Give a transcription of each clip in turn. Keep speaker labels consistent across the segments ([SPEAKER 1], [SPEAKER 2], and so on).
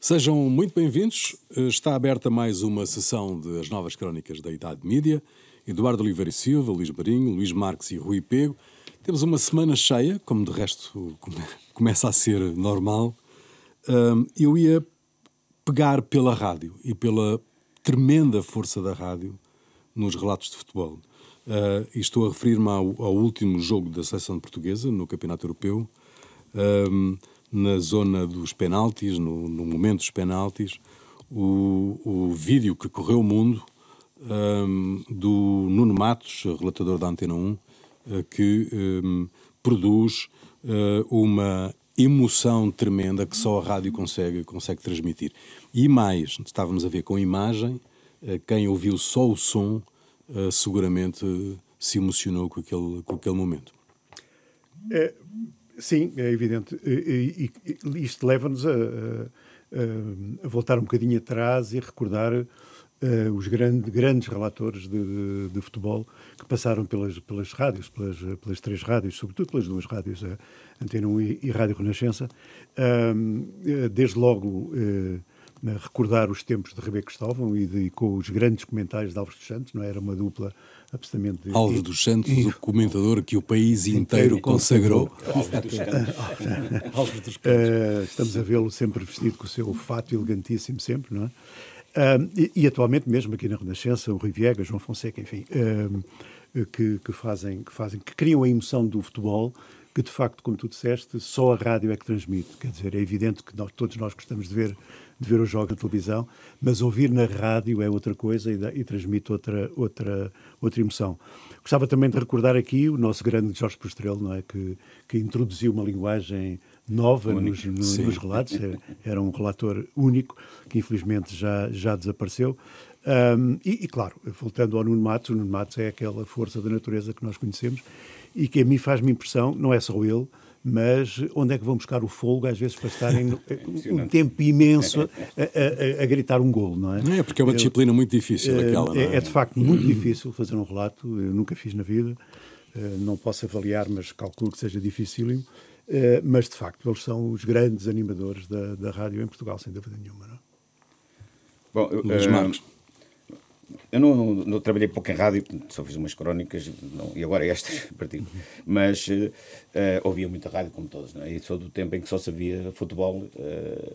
[SPEAKER 1] Sejam muito bem-vindos. Está aberta mais uma sessão das novas crónicas da Idade Mídia. Eduardo Oliveira e Silva, Luís Marinho, Luís Marques e Rui Pego. Temos uma semana cheia, como de resto começa a ser normal. Eu ia pegar pela rádio e pela tremenda força da rádio nos relatos de futebol. E estou a referir-me ao último jogo da seleção portuguesa no Campeonato Europeu, na zona dos penaltis, no momento dos penaltis, o vídeo que correu o mundo do Nuno Matos, relatador da Antena 1, que produz uma emoção tremenda que só a rádio consegue transmitir. E mais, estávamos a ver com imagem, quem ouviu só o som seguramente se emocionou com aquele momento.
[SPEAKER 2] Sim, é evidente. E isto leva-nos a voltar um bocadinho atrás e recordar os grandes relatores de futebol que passaram pelas rádios, pelas três rádios, sobretudo pelas duas rádios, a Antena 1 e Rádio Renascença. Desde logo recordar os tempos de Rebelo Cristóvão e com os grandes comentários de Álvares dos Santos, não é? Era uma dupla absolutamente...
[SPEAKER 1] Álvares dos Santos, o comentador que o país inteiro consagrou.
[SPEAKER 2] Estamos a vê-lo sempre vestido com o seu fato elegantíssimo, sempre, não é? E atualmente mesmo aqui na Renascença, o Rui Viegas, João Fonseca, enfim, que criam a emoção do futebol, que de facto, como tu disseste, só a rádio é que transmite. Quer dizer, é evidente que todos nós gostamos de ver os jogos na televisão, mas ouvir na rádio é outra coisa e transmite outra emoção. Gostava também de recordar aqui o nosso grande Jorge Postrelo, não é? Que introduziu uma linguagem nova nos relatos. Era um relator único, que infelizmente já desapareceu. E claro, voltando ao Nuno Matos, o Nuno Matos é aquela força da natureza que nós conhecemos e que a mim faz-me impressão, não é só ele, mas onde é que vão buscar o fôlego, às vezes, para estarem um tempo imenso a gritar um golo, não é?
[SPEAKER 1] É, porque é uma disciplina muito difícil aquela, não é?
[SPEAKER 2] É de facto muito difícil fazer um relato, eu nunca fiz na vida, não posso avaliar, mas calculo que seja dificílimo, mas de facto eles são os grandes animadores da rádio em Portugal, sem dúvida nenhuma, não é?
[SPEAKER 1] Bom, Luís Marques.
[SPEAKER 3] Eu não trabalhei pouco em rádio, só fiz umas crónicas, e agora estas, mas ouvia muita rádio, como todos, não é? E sou do tempo em que só sabia futebol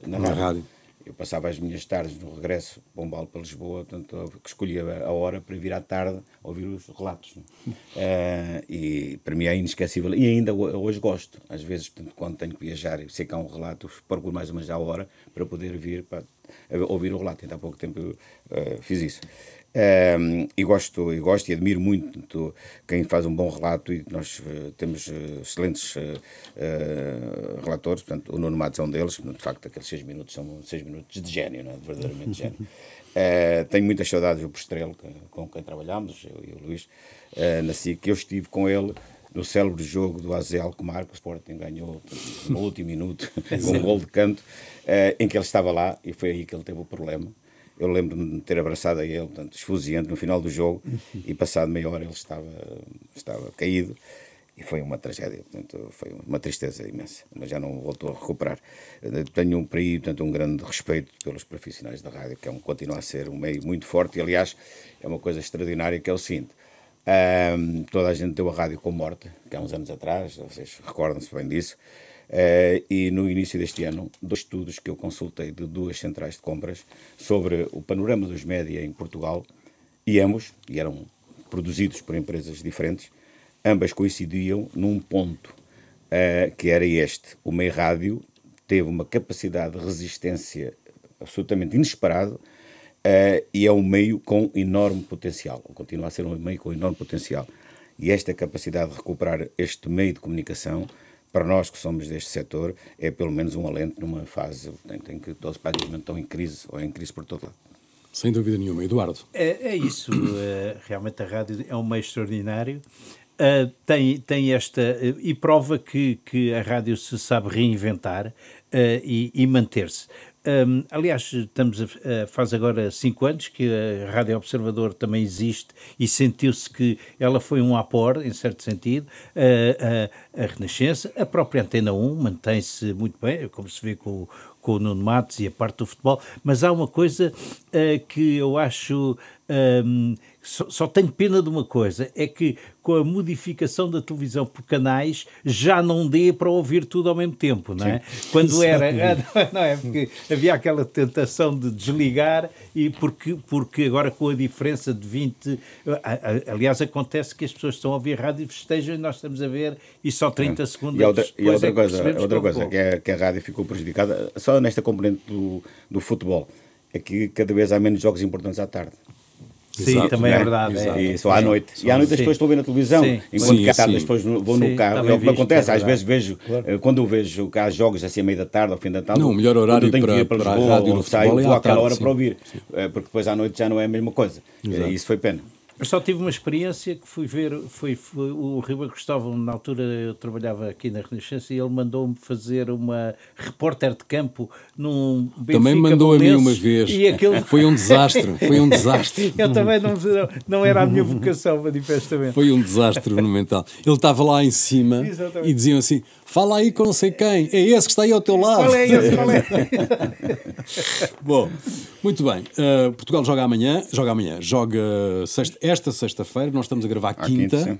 [SPEAKER 3] na rádio. Eu passava as minhas tardes no regresso, Pombal para Lisboa, portanto, escolhia a hora para vir à tarde ouvir os relatos. E para mim é inesquecível, e ainda hoje gosto. Às vezes, portanto, quando tenho que viajar e sei que há um relato, procuro mais ou menos à hora para poder vir para ouvir o relato. Ainda há pouco tempo eu fiz isso. E gosto e admiro muito quem faz um bom relato, e nós temos excelentes relatores, portanto o Nuno Matos é um deles, de facto aqueles 6 minutos são 6 minutos de gênio, não é? Verdadeiramente de gênio. Tenho muitas saudades do Postrelo, com quem trabalhámos, eu e o Luís, na SIC, eu estive com ele no célebre jogo do AZ Alkmaar, que o Sporting ganhou no último minuto, com um gol de canto, em que ele estava lá, e foi aí que ele teve o problema. Eu lembro-me de ter abraçado a ele, portanto, esfuziante, no final do jogo, e passado meia hora ele estava caído, e foi uma tragédia, portanto, foi uma tristeza imensa, mas já não voltou a recuperar. Tenho por aí, portanto, um grande respeito pelos profissionais da rádio, que continua a ser um meio muito forte, e aliás, é uma coisa extraordinária, que é o seguinte: toda a gente deu a rádio como morta, que há uns anos atrás, vocês recordam-se bem disso. E no início deste ano, 2 estudos que eu consultei de 2 centrais de compras sobre o panorama dos média em Portugal, e ambos, e eram produzidos por empresas diferentes, ambas coincidiam num ponto, que era este: o meio rádio teve uma capacidade de resistência absolutamente inesperada, e é um meio com enorme potencial, continua a ser um meio com enorme potencial, e esta capacidade de recuperar este meio de comunicação, para nós que somos deste setor, é pelo menos um alento numa fase em que todos praticamente estão em crise, ou em crise por todo lado.
[SPEAKER 1] Sem dúvida nenhuma. Eduardo?
[SPEAKER 4] É isso. Realmente a rádio é um meio extraordinário. Tem esta... E prova que a rádio se sabe reinventar e manter-se. aliás, faz agora 5 anos que a Rádio Observador também existe e sentiu-se que ela foi um apor, em certo sentido. A Renascença, a própria Antena 1 mantém-se muito bem, como se vê com o Nuno Matos e a parte do futebol, mas há uma coisa que eu acho... Só tenho pena de uma coisa, é que com a modificação da televisão por canais já não dê para ouvir tudo ao mesmo tempo, não é? Sim. Quando era, não é? Porque havia aquela tentação de desligar e porque agora com a diferença de 20... Aliás, acontece que as pessoas estão a ouvir rádio e festejam e nós estamos a ver e só 30 segundos depois
[SPEAKER 3] e outra coisa que a rádio ficou prejudicada, só nesta componente do futebol, é que cada vez há menos jogos importantes à tarde.
[SPEAKER 4] Sim, exato, também é verdade.
[SPEAKER 3] E só à noite. E à noite as pessoas estão a ver na televisão, enquanto que à tarde depois vou no carro. É o que me acontece. Às vezes vejo, quando eu vejo que há jogos assim a meio da tarde, ao fim da tarde,
[SPEAKER 1] o melhor horário para a rádio no futebol é à
[SPEAKER 3] aquela hora para ouvir, porque depois à noite já não é a mesma coisa. E isso foi pena.
[SPEAKER 4] Eu só tive uma experiência que fui ver, foi o Ribeiro Cristóvão, na altura eu trabalhava aqui na Renascença e ele mandou-me fazer uma repórter de campo num Benfica.
[SPEAKER 1] Também mandou a mim uma vez.
[SPEAKER 4] E aquele...
[SPEAKER 1] Foi um desastre, foi um desastre.
[SPEAKER 4] Eu também não era a minha vocação, manifestamente.
[SPEAKER 1] Foi um desastre monumental. Ele estava lá em cima e diziam assim, fala aí com não sei quem, é esse que está aí ao teu lado.
[SPEAKER 4] Qual é esse? Qual é?
[SPEAKER 1] Bom, muito bem. Portugal joga esta sexta-feira, nós estamos a gravar quinta,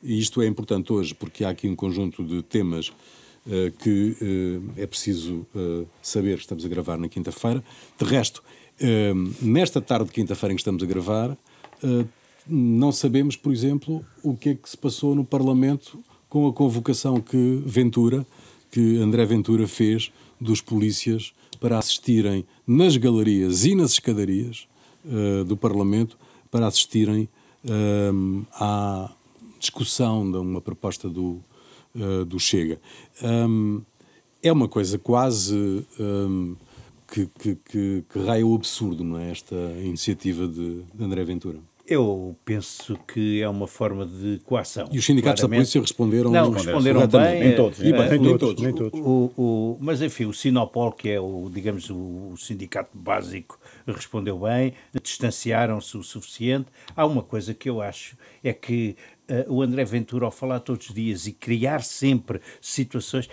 [SPEAKER 1] e isto é importante hoje porque há aqui um conjunto de temas que é preciso saber que estamos a gravar na quinta-feira. De resto, nesta tarde de quinta-feira em que estamos a gravar, não sabemos, por exemplo, o que é que se passou no Parlamento com a convocação que André Ventura fez dos polícias para assistirem nas galerias e nas escadarias do Parlamento, para assistirem à discussão de uma proposta do Chega. É uma coisa quase que raia o absurdo, não é? Esta iniciativa de André Ventura.
[SPEAKER 4] Eu penso que é uma forma de coação.
[SPEAKER 1] E os sindicatos da polícia responderam?
[SPEAKER 4] Não, responderam bem.
[SPEAKER 3] Nem todos.
[SPEAKER 1] Nem todos.
[SPEAKER 4] Mas, enfim, o Sinopol, que é o sindicato básico, respondeu bem, distanciaram-se o suficiente. Há uma coisa que eu acho, é que o André Ventura, ao falar todos os dias e criar sempre situações...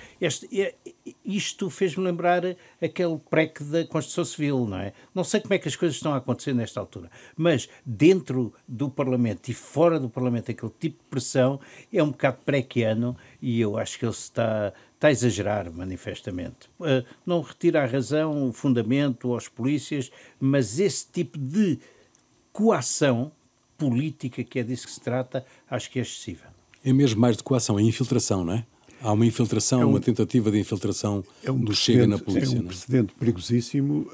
[SPEAKER 4] Isto fez-me lembrar aquele PREC da Constituição Civil, não é? Não sei como é que as coisas estão a acontecer nesta altura, mas dentro do Parlamento e fora do Parlamento, aquele tipo de pressão é um bocado prequiano e eu acho que ele está a exagerar, manifestamente. Não retira a razão, o fundamento aos polícias, mas esse tipo de coação política, que é disso que se trata, acho que é excessiva.
[SPEAKER 1] É mesmo mais de coação, é infiltração, não é? Há uma infiltração, uma tentativa de infiltração do Chega na polícia.
[SPEAKER 2] É um precedente perigosíssimo,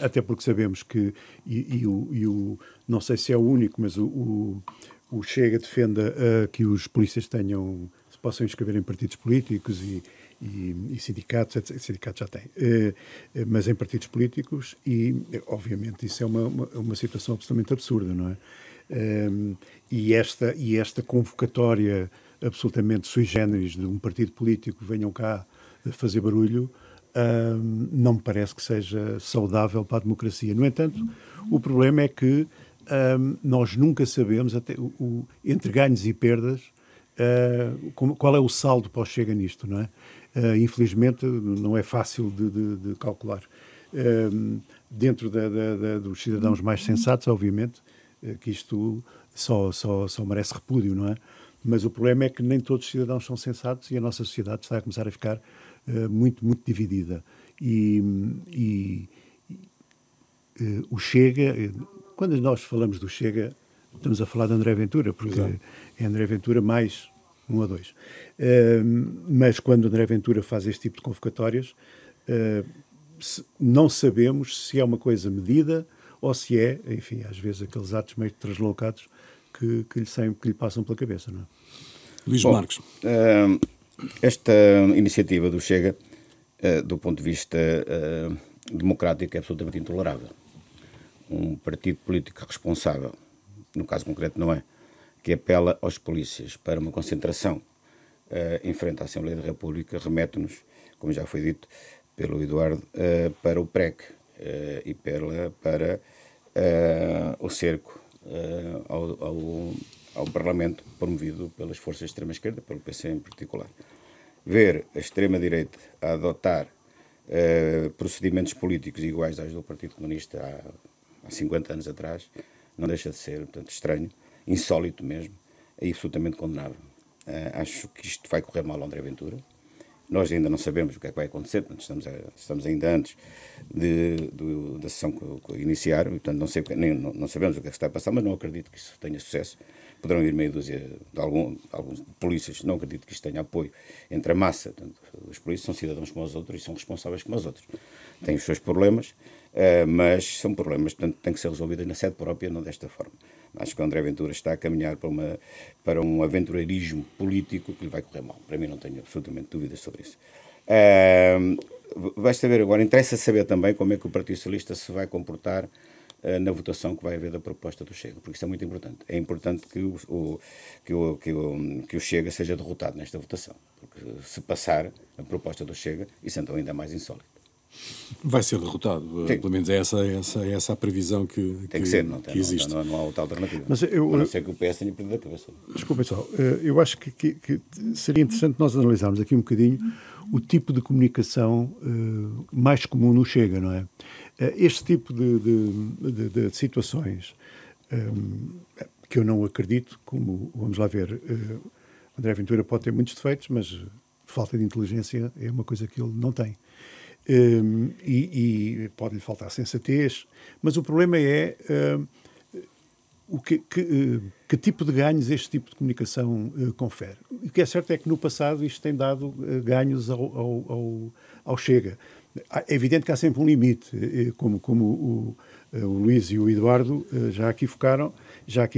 [SPEAKER 2] até porque sabemos que, não sei se é o único, mas o Chega defende que os polícias se possam inscrever em partidos políticos e sindicatos, etc. Sindicatos já têm, mas em partidos políticos e, obviamente, isso é uma situação absolutamente absurda, não é? E esta convocatória absolutamente sui generis de um partido político que venham cá fazer barulho, não me parece que seja saudável para a democracia. No entanto, o problema é que nós nunca sabemos, até entre ganhos e perdas, qual é o saldo para o Chega nisto, não é? Infelizmente, não é fácil de calcular. Dentro dos cidadãos mais sensatos, obviamente, que isto só merece repúdio, não é? Mas o problema é que nem todos os cidadãos são sensatos e a nossa sociedade está a começar a ficar muito, muito dividida. O Chega, quando nós falamos do Chega, estamos a falar de André Ventura, porque é André Ventura mais 1 ou 2. Mas quando André Ventura faz este tipo de convocatórias, não sabemos se é uma coisa medida ou se é, enfim, às vezes aqueles atos meio translocados que lhe passam pela cabeça, não é?
[SPEAKER 1] Luís Marques.
[SPEAKER 3] Esta iniciativa do Chega, do ponto de vista democrático, é absolutamente intolerável. Um partido político responsável, no caso concreto não é, que apela aos polícias para uma concentração em frente à Assembleia da República, remete-nos, como já foi dito, pelo Eduardo, para o PREC e para o cerco ao Parlamento promovido pelas forças de extrema-esquerda, pelo PC em particular. Ver a extrema-direita a adotar procedimentos políticos iguais aos do Partido Comunista há 50 anos atrás não deixa de ser, portanto, estranho, insólito mesmo, e absolutamente condenável. Acho que isto vai correr mal ao André Ventura. Nós ainda não sabemos o que é que vai acontecer, portanto, estamos ainda antes da sessão que iniciar, portanto, não sabemos o que é que está a passar, mas não acredito que isso tenha sucesso. Poderão ir meia dúzia de alguns polícias, não acredito que isto tenha apoio entre a massa. Portanto, os polícias são cidadãos como os outros e são responsáveis como os outros. Têm os seus problemas, mas são problemas, portanto, têm que ser resolvidos na sede própria, não desta forma. Acho que o André Ventura está a caminhar para um aventureirismo político que lhe vai correr mal. Para mim não tenho absolutamente dúvidas sobre isso. Vai saber agora, interessa saber também como é que o Partido Socialista se vai comportar na votação que vai haver da proposta do Chega, porque isso é muito importante. É importante que o Chega seja derrotado nesta votação, porque se passar a proposta do Chega, isso então ainda é mais insólito.
[SPEAKER 1] Vai ser derrotado, pelo menos é essa a previsão que
[SPEAKER 3] tem que ser, não
[SPEAKER 1] existe.
[SPEAKER 3] Não há outra alternativa.
[SPEAKER 2] Mas
[SPEAKER 3] a não ser que o PS tenha perdido a cabeça.
[SPEAKER 2] Desculpem só, eu acho que seria interessante nós analisarmos aqui um bocadinho o tipo de comunicação mais comum no Chega, não é? Este tipo de situações que eu não acredito, como, vamos lá ver, André Ventura pode ter muitos defeitos, mas falta de inteligência é uma coisa que ele não tem. E pode-lhe faltar sensatez, mas o problema é que tipo de ganhos este tipo de comunicação confere. O que é certo é que no passado isto tem dado ganhos ao Chega. É evidente que há sempre um limite, como o Luís e o Eduardo já aqui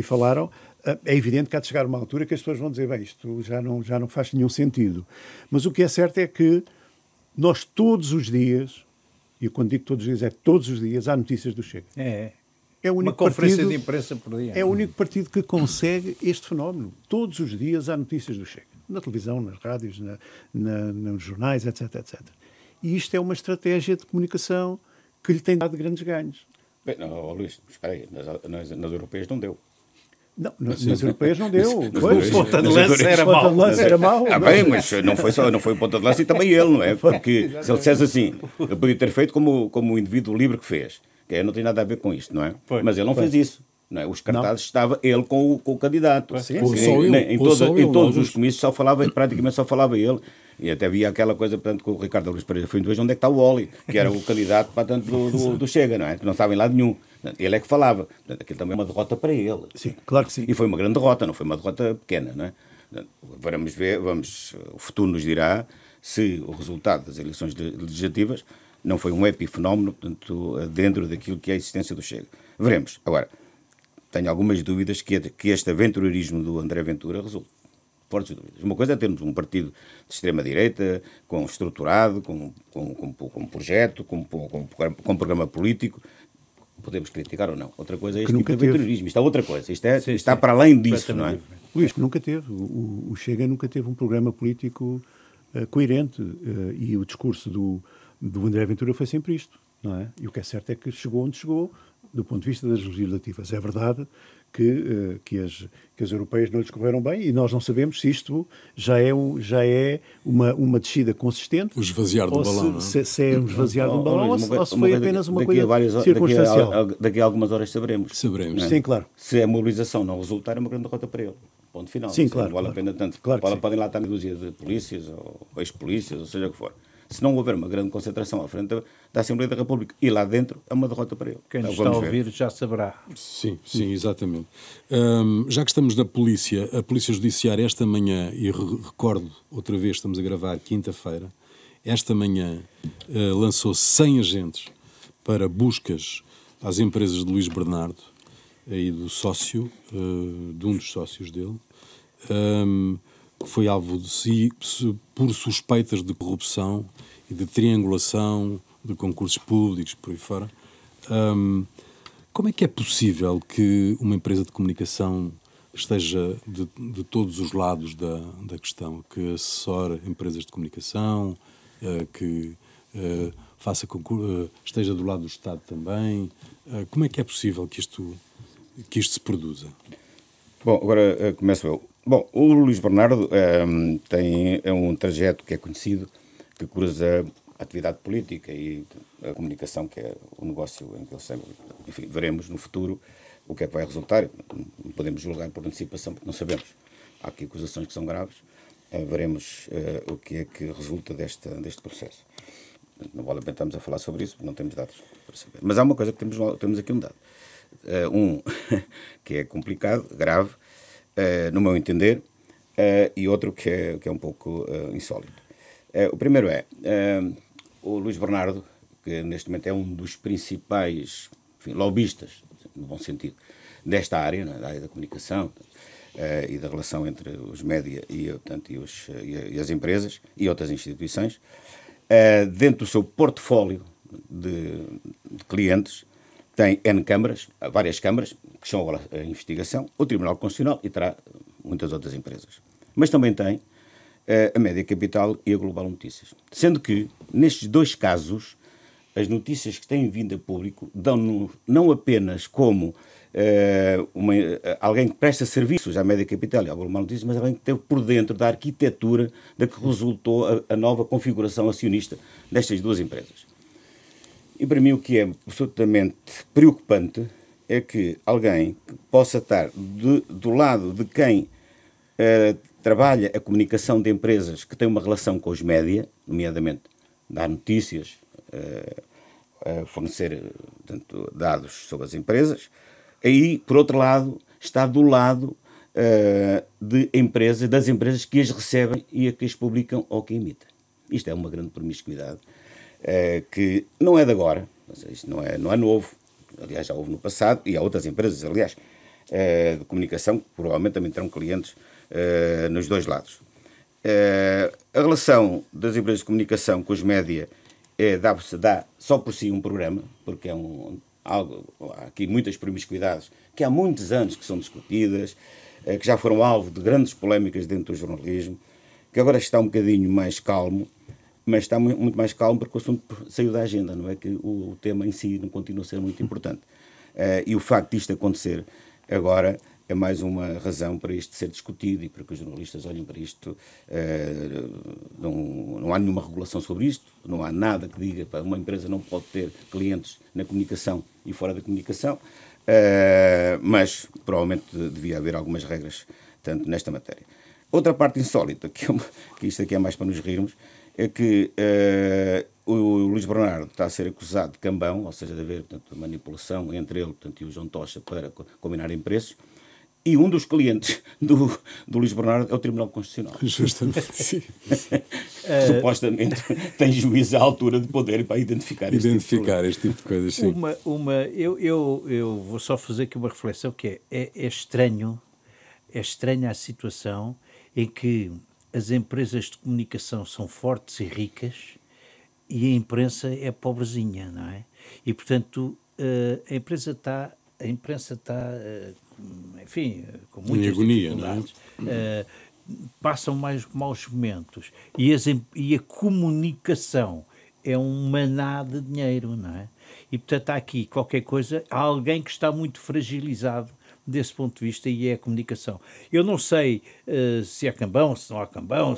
[SPEAKER 2] falaram. É evidente que há de chegar uma altura que as pessoas vão dizer, bem, isto já não faz nenhum sentido. Mas o que é certo é que nós todos os dias, e quando digo todos os dias, é todos os dias, há notícias do Chega. É o único
[SPEAKER 4] uma conferência
[SPEAKER 2] partido,
[SPEAKER 4] de imprensa por dia.
[SPEAKER 2] É o único partido que consegue este fenómeno. Todos os dias há notícias do Chega. Na televisão, nas rádios, nos jornais, etc, etc. E isto é uma estratégia de comunicação que lhe tem dado grandes ganhos.
[SPEAKER 3] Bem, Luís, espera aí, nas europeias não deu.
[SPEAKER 2] Não, nas europeias não deu.
[SPEAKER 4] O ponta de lança
[SPEAKER 2] era mau.
[SPEAKER 3] Bem, mas não foi o ponta de lança e também ele, não é? Porque se ele dissesse assim, ele podia ter feito como o indivíduo livre que fez. Que não tem nada a ver com isto, não é? Mas ele não fez isso. Não é? Os cartazes estava ele com o candidato. Em todos os comícios praticamente só falava ele. E até havia aquela coisa, portanto, que o Ricardo Luís Pereira foi em dois, onde é que está o Oli, que era o candidato, portanto, do Chega, não é? Que não estava em lado nenhum. Ele é que falava. Portanto, aquilo também é uma derrota para ele.
[SPEAKER 2] Sim, claro que sim.
[SPEAKER 3] E foi uma grande derrota, não foi uma derrota pequena, não é? Vamos ver, o futuro nos dirá se o resultado das eleições legislativas não foi um epifenómeno, portanto, dentro daquilo que é a existência do Chega. Veremos. Agora, tenho algumas dúvidas que este aventureirismo do André Ventura resulte. Fortes dúvidas. Uma coisa é termos um partido de extrema-direita, estruturado, com projeto, com programa político. Podemos criticar ou não. Outra coisa é este tipo de aventureirismo. Isto é outra coisa. Isto está para além disso, não é?
[SPEAKER 2] Luís, nunca teve. O Chega nunca teve um programa político coerente. E o discurso do André Ventura foi sempre isto, não é? E o que é certo é que chegou onde chegou, do ponto de vista das legislativas. É verdade que as europeias não lhes correram bem e nós não sabemos se isto já é uma descida consistente.
[SPEAKER 1] O esvaziar do balão.
[SPEAKER 2] Se é um esvaziar do balão ou se foi apenas uma coisa circunstancial.
[SPEAKER 3] Daqui a algumas horas saberemos.
[SPEAKER 2] Sim, claro.
[SPEAKER 3] Se a mobilização não resultar, é uma grande derrota para ele. Ponto final.
[SPEAKER 2] Sim, claro.
[SPEAKER 3] Não vale a pena tanto.
[SPEAKER 2] Claro
[SPEAKER 3] podem lá estar meia dúzia de polícias ou ex-polícias, ou seja o que for. Se não houver uma grande concentração à frente da Assembleia da República e lá dentro, é uma derrota para ele.
[SPEAKER 4] Quem nos está a ouvir já saberá.
[SPEAKER 1] Sim, exatamente. Já que estamos na polícia, a Polícia Judiciária esta manhã, e recordo outra vez, estamos a gravar quinta-feira, esta manhã lançou 100 agentes para buscas às empresas de Luís Bernardo e do sócio, de um dos sócios dele, que foi alvo por suspeitas de corrupção e de triangulação de concursos públicos, por aí fora. Como é que é possível que uma empresa de comunicação esteja de todos os lados da questão, que assessora empresas de comunicação, que esteja do lado do Estado também. Como é que é possível que isto se produza?
[SPEAKER 3] Bom, agora começo eu. Bom, o Luís Bernardo tem um trajeto que é conhecido, que cruza a atividade política e a comunicação, que é o negócio em que ele sempre... Enfim, veremos no futuro o que é que vai resultar. Não podemos julgar por antecipação, porque não sabemos. Há aqui acusações que são graves. Veremos o que é que resulta deste processo. Não vale a pena estarmos a falar sobre isso, porque não temos dados para saber. Mas há uma coisa que temos aqui um dado. Que é complicado, grave, no meu entender, e outro que é um pouco insólito. O primeiro o Luís Bernardo, que neste momento é um dos principais lobistas, no bom sentido, desta área, da área da comunicação e da relação entre os média e as empresas e outras instituições, dentro do seu portfólio de clientes, tem N câmaras, várias câmaras, que são agora a investigação, o Tribunal Constitucional e terá muitas outras empresas. Mas também tem a Média Capital e a Global Notícias. Sendo que, nestes dois casos, as notícias que têm vindo a público dão-nos não apenas como alguém que presta serviços à Média Capital e à Global Notícias, mas alguém que esteve por dentro da arquitetura da que resultou a nova configuração acionista destas duas empresas. E para mim o que é absolutamente preocupante é que alguém que possa estar do lado de quem trabalha a comunicação de empresas que têm uma relação com os média, nomeadamente dar notícias, fornecer portanto, dados sobre as empresas, aí, por outro lado, está do lado das empresas que as recebem e a que as publicam ou que emitem. Isto é uma grande promiscuidade. Que não é de agora, isto não é novo, aliás já houve no passado, e há outras empresas, aliás, de comunicação, que provavelmente também terão clientes nos dois lados. A relação das empresas de comunicação com os média dá só por si um programa, porque há aqui muitas promiscuidades que há muitos anos que são discutidas, que já foram alvo de grandes polémicas dentro do jornalismo, que agora está um bocadinho mais calmo, mas está muito mais calmo porque o assunto saiu da agenda, não é que o tema em si não continua a ser muito importante. E o facto disto acontecer agora é mais uma razão para isto ser discutido e para que os jornalistas olhem para isto. Não há nenhuma regulação sobre isto, não há nada que diga que uma empresa não pode ter clientes na comunicação e fora da comunicação, mas provavelmente devia haver algumas regras tanto nesta matéria. Outra parte insólita, que isto aqui é mais para nos rirmos, é que o Luís Bernardo está a ser acusado de cambão, ou seja, de haver portanto, manipulação entre ele portanto, e o João Tocha para combinarem preços, e um dos clientes do Luís Bernardo é o Tribunal Constitucional.
[SPEAKER 1] Justamente, sim.
[SPEAKER 3] Supostamente tem juízo à altura de poder para identificar este
[SPEAKER 1] tipo de coisas, sim.
[SPEAKER 4] Eu vou só fazer aqui uma reflexão que é estranha a situação em que as empresas de comunicação são fortes e ricas e a imprensa é pobrezinha, não é? E, portanto, a imprensa está, enfim, com muitas dificuldades. Não é? Passam mais maus momentos. E a comunicação é um maná de dinheiro, não é? E, portanto, há aqui qualquer coisa, há alguém que está muito fragilizado desse ponto de vista e é a comunicação. Eu não sei se há cambão, se não há cambão,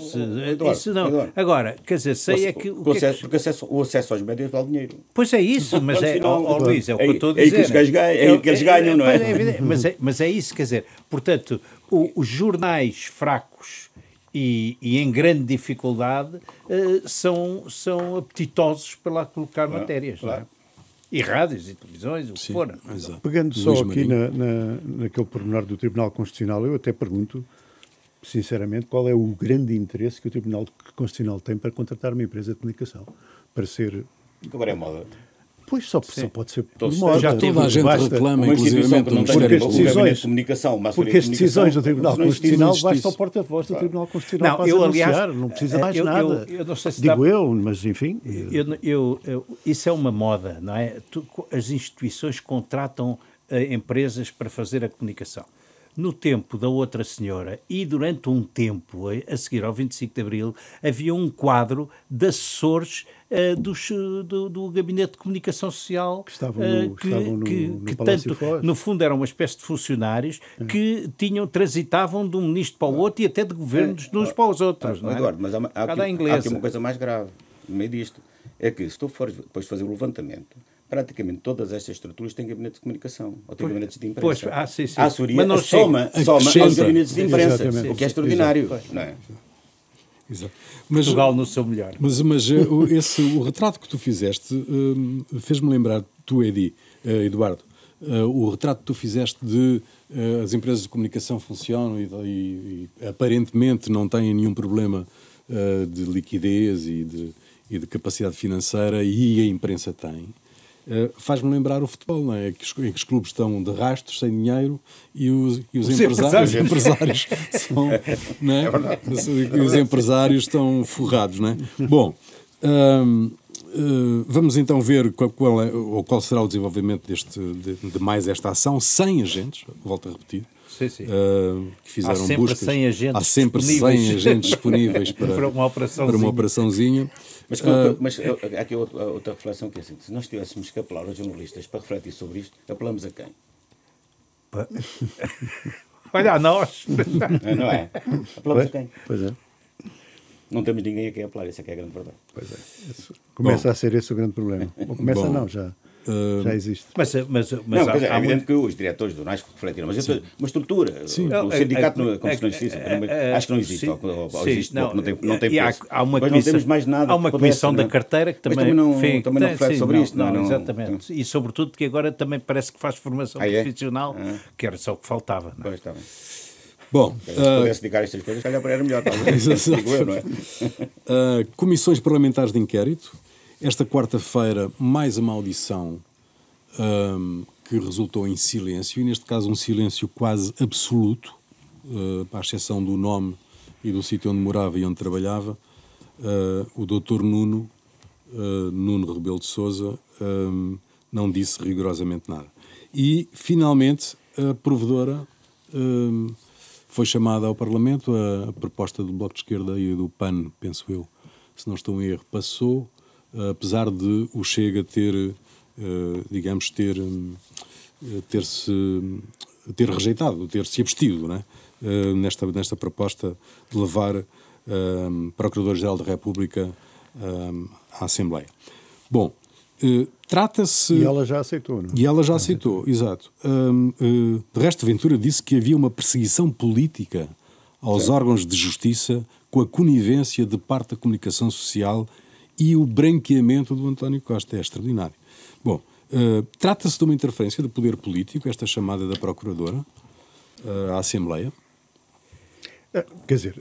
[SPEAKER 4] Eduardo. Agora, quer dizer, sei
[SPEAKER 3] porque o acesso aos médias vale dinheiro.
[SPEAKER 4] Pois é isso, mas Luís, é o que eu estou a dizer.
[SPEAKER 3] É que eles ganham, não é?
[SPEAKER 4] Mas é isso, quer dizer, portanto, os jornais fracos e em grande dificuldade são apetitosos para lá colocar matérias, não é? E rádios e televisões, o que for.
[SPEAKER 2] Pegando só aqui naquele pormenor do Tribunal Constitucional, eu até pergunto, sinceramente, qual é o grande interesse que o Tribunal Constitucional tem para contratar uma empresa de comunicação? Para ser...
[SPEAKER 3] Agora é moda.
[SPEAKER 2] Pois só pode ser por moda.
[SPEAKER 1] Já toda a gente reclama, inclusive, do Ministério Público.
[SPEAKER 2] Porque as decisões do Tribunal Constitucional basta ao porta-voz do Tribunal Constitucional para anunciar, não precisa mais nada.
[SPEAKER 4] Eu não sei se
[SPEAKER 2] mas enfim...
[SPEAKER 4] Isso é uma moda, não é? As instituições contratam empresas para fazer a comunicação. no tempo da outra senhora e durante um tempo, a seguir ao 25 de Abril, havia um quadro de assessores do Gabinete de Comunicação Social
[SPEAKER 2] que estavam no Palácio Foz.
[SPEAKER 4] No fundo eram uma espécie de funcionários que transitavam de um ministro para o outro e até de governos de uns para os outros. Não é?
[SPEAKER 3] Eduardo, mas há aqui uma coisa mais grave no meio disto. É que se tu fores depois fazer o levantamento, praticamente todas estas estruturas têm gabinetes de comunicação, ou têm gabinetes de imprensa.
[SPEAKER 4] Sim.
[SPEAKER 3] A assessoria soma aos gabinetes de imprensa, o que é extraordinário. Não é?
[SPEAKER 1] Exato.
[SPEAKER 4] Portugal no seu melhor.
[SPEAKER 1] Mas o retrato que tu fizeste fez-me lembrar, tu, Eduardo, o retrato que tu fizeste de as empresas de comunicação funcionam e aparentemente não têm nenhum problema de liquidez e de capacidade financeira, e a imprensa tem. Faz-me lembrar o futebol, não é? Em que os clubes estão de rastros, sem dinheiro, e os empresários são, não é? Os empresários estão forrados, não é? Bom, vamos então ver qual será o desenvolvimento de mais esta ação. 100 agentes, volto a repetir, que fizeram buscas. Há sempre 100 agentes disponíveis para uma operaçãozinha.
[SPEAKER 3] Mas há aqui outra reflexão que é assim: se nós tivéssemos que apelar aos jornalistas para refletir sobre isto, apelamos a quem?
[SPEAKER 4] Olha a nós!
[SPEAKER 3] Não é? Apelamos a quem?
[SPEAKER 2] Pois é.
[SPEAKER 3] Não temos ninguém a quem apelar, isso é que é a grande verdade.
[SPEAKER 2] Pois é. Começa a ser esse o grande problema. Ou começa não, já existe.
[SPEAKER 4] Mas
[SPEAKER 3] é evidente que os diretores do jornais refletiram, mas uma estrutura,
[SPEAKER 1] sim.
[SPEAKER 3] O sindicato, como se não existisse, acho que não existe. Não tem peso. Mas não temos mais nada.
[SPEAKER 4] Há uma comissão da carteira que também
[SPEAKER 3] não reflete sobre isto.
[SPEAKER 4] Exatamente. E sobretudo que agora também parece que faz formação profissional, que era só o que faltava.
[SPEAKER 3] Pois, está bem.
[SPEAKER 1] Bom,
[SPEAKER 3] se pudesse dedicar a estas coisas, calhar era melhor, talvez. Digo eu, não é?
[SPEAKER 1] Comissões parlamentares de inquérito. Esta quarta-feira, mais uma audição que resultou em silêncio, e neste caso um silêncio quase absoluto, à exceção do nome e do sítio onde morava e onde trabalhava. O Dr. Nuno Rebelo de Sousa não disse rigorosamente nada. E, finalmente, a provedora foi chamada ao Parlamento. A proposta do Bloco de Esquerda e do PAN, penso eu, se não estou em erro, passou, apesar de o Chega ter rejeitado, ter-se abstido, não é? Nesta proposta de levar Procurador-Geral da República à Assembleia. Bom, trata-se...
[SPEAKER 2] E ela já aceitou, não é?
[SPEAKER 1] E ela já aceitou, exato. De resto, Ventura disse que havia uma perseguição política aos órgãos de justiça com a conivência de parte da comunicação social e o branqueamento do António Costa. É extraordinário. Bom, trata-se de uma interferência do poder político, esta chamada da Procuradora à Assembleia?
[SPEAKER 2] Quer dizer,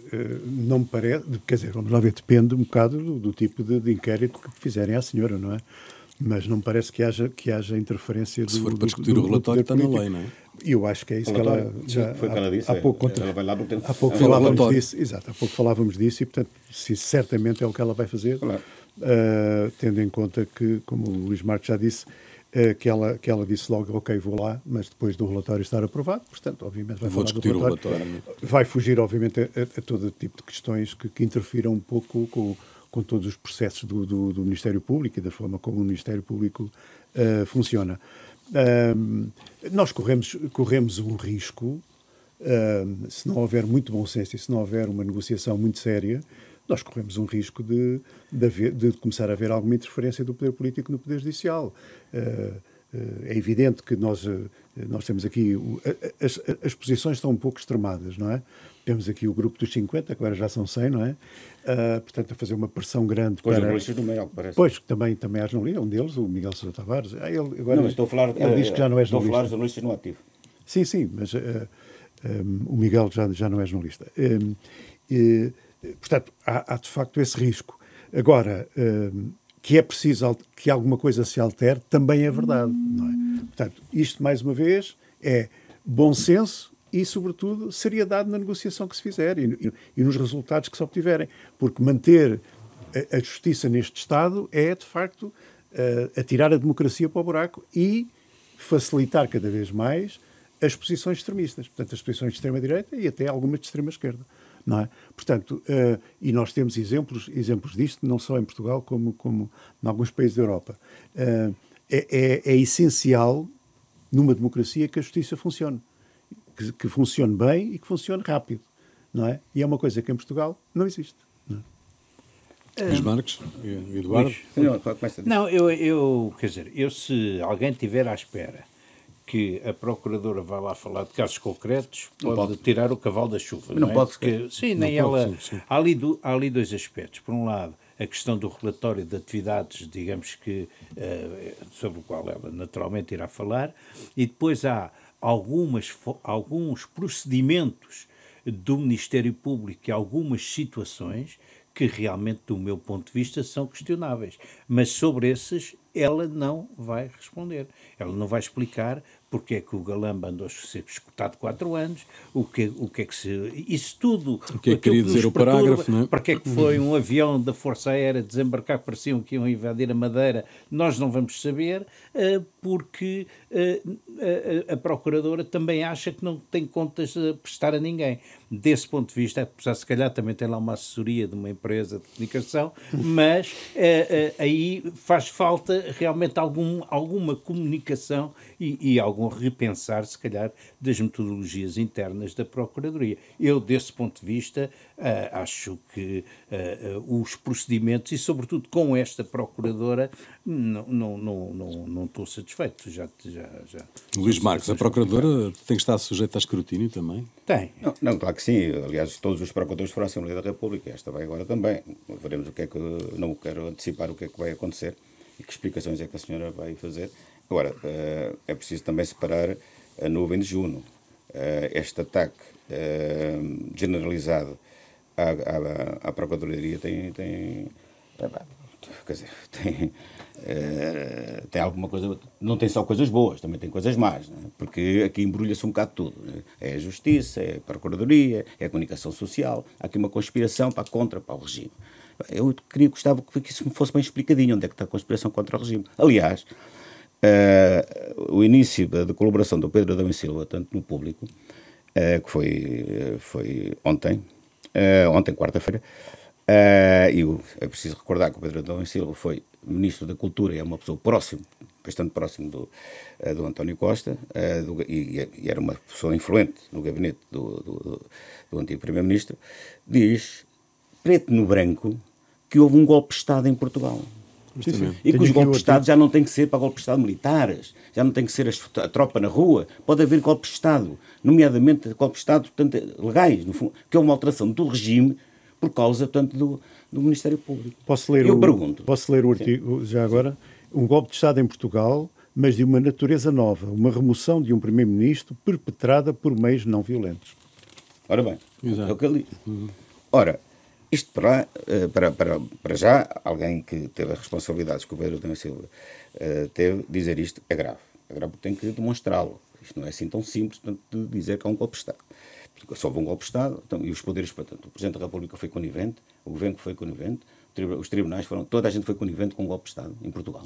[SPEAKER 2] não me parece... Quer dizer, vamos lá ver, depende um bocado do tipo de inquérito que fizerem à senhora, não é? Mas não me parece que haja interferência do...
[SPEAKER 1] Se for para discutir o relatório, está na lei, não é?
[SPEAKER 2] Eu acho que é isso que ela...
[SPEAKER 3] Foi o que ela disse.
[SPEAKER 2] Há pouco falávamos disso, exato, há pouco falávamos disso e, portanto, certamente é o que ela vai fazer, claro. Tendo em conta que, como o Luís Marques já disse, que ela disse logo, ok, vou lá, mas depois do relatório estar aprovado, portanto, obviamente vai falar do relatório. Vai fugir, obviamente, a todo tipo de questões que interfiram um pouco com todos os processos do Ministério Público e da forma como o Ministério Público funciona. Nós corremos um risco, se não houver muito bom senso e se não houver uma negociação muito séria, nós corremos um risco de começar a haver alguma interferência do poder político no poder judicial. É evidente que nós temos aqui... As posições estão um pouco extremadas, não é? Temos aqui o grupo dos 50, que agora já são 100, não é? Portanto, a fazer uma pressão grande
[SPEAKER 3] para... Os jornalistas do meio, parece.
[SPEAKER 2] Pois, também há jornalistas, um deles, o Miguel Sousa Tavares.
[SPEAKER 3] Não, mas estou a falar...
[SPEAKER 2] Ele diz que já não é jornalista.
[SPEAKER 3] Estou a falar de jornalistas no ativo.
[SPEAKER 2] Sim, mas o Miguel já não é jornalista. Portanto, há de facto esse risco. Agora, que é preciso que alguma coisa se altere, também é verdade, não é? Portanto, isto, mais uma vez, é bom senso e, sobretudo, seriedade na negociação que se fizer e nos resultados que se obtiverem. Porque manter a justiça neste Estado é, de facto, atirar a democracia para o buraco e facilitar cada vez mais as posições extremistas, portanto, as posições de extrema-direita e até algumas de extrema-esquerda. Não é? Portanto, e nós temos exemplos disto, não só em Portugal, como em alguns países da Europa. É essencial, numa democracia, que a justiça funcione. Que funcione bem e que funcione rápido. Não é? E é uma coisa que em Portugal não existe. Não é?
[SPEAKER 1] Luís Marques, Eduardo?
[SPEAKER 4] Não, quer dizer, se alguém estiver à espera que a Procuradora vá lá falar de casos concretos, pode tirar o cavalo da chuva.
[SPEAKER 3] Não,
[SPEAKER 4] é?
[SPEAKER 3] pode.
[SPEAKER 4] Porque, sim, nem ela... Sim. Há ali dois aspectos. Por um lado, a questão do relatório de atividades, digamos que, sobre o qual ela naturalmente irá falar, e depois há alguns procedimentos do Ministério Público e algumas situações que realmente, do meu ponto de vista, são questionáveis. Mas sobre esses, ela não vai responder. Ela não vai explicar porque é que o Galamba andou a ser escutado 4 anos, o que é que se... Isso tudo...
[SPEAKER 1] O que é que queria dizer o parágrafo, não é?
[SPEAKER 4] Para que é que foi um avião da Força Aérea desembarcar, pareciam que iam invadir a Madeira, nós não vamos saber, porque a Procuradora também acha que não tem contas a prestar a ninguém. Desse ponto de vista, apesar se calhar também tem lá uma assessoria de uma empresa de comunicação, mas aí faz falta realmente alguma comunicação e algum repensar, se calhar, das metodologias internas da Procuradoria. Eu, desse ponto de vista, acho que os procedimentos, e sobretudo com esta Procuradora, não estou satisfeito. Já.
[SPEAKER 1] Luís Marques, a Procuradora tem que estar sujeita a escrutínio também?
[SPEAKER 4] Tem.
[SPEAKER 3] Não, claro que sim. Aliás, todos os procuradores foram à Assembleia da República. Esta vai agora também. Veremos o que é que... Não quero antecipar o que é que vai acontecer e que explicações é que a senhora vai fazer. Agora, é preciso também separar a nuvem de Juno. Este ataque generalizado à Procuradoria tem alguma coisa... Não tem só coisas boas, também tem coisas más, não é? Porque aqui embrulha-se um bocado tudo. Não é? É a Justiça, é a Procuradoria, é a Comunicação Social. Há aqui uma conspiração para o regime. Eu gostava que isso me fosse bem explicadinho, onde é que está a conspiração contra o regime. Aliás, o início da colaboração do Pedro Adão e Silva, tanto no público, que foi ontem, quarta-feira, e é preciso recordar que o Pedro Adão e Silva foi Ministro da Cultura e é uma pessoa bastante próximo do António Costa, e era uma pessoa influente no gabinete do antigo Primeiro-Ministro, diz, preto no branco, que houve um golpe de Estado em Portugal.
[SPEAKER 2] Sim.
[SPEAKER 3] E que os golpes de Estado já não têm que ser para golpes de Estado militares, já não tem que ser a tropa na rua, pode haver golpes de Estado, nomeadamente golpes de Estado, portanto, legais, no fundo, que é uma alteração do regime por causa, portanto, do Ministério Público.
[SPEAKER 2] Posso ler o artigo, já agora? Um golpe de Estado em Portugal, mas de uma natureza nova, uma remoção de um Primeiro-Ministro perpetrada por meios não violentos.
[SPEAKER 3] Ora bem,
[SPEAKER 1] exato.
[SPEAKER 3] É o que ele diz. Ora, isto para já, alguém que teve as responsabilidades que o Pedro Adão e Silva teve, dizer isto é grave. É grave porque tem que demonstrá-lo. Isto não é assim tão simples, portanto, de dizer que há um golpe de Estado. Porque só houve um golpe de Estado, então, e os poderes, portanto, o Presidente da República foi conivente, o Governo foi conivente, os tribunais foram, toda a gente foi conivente com um golpe de Estado em Portugal.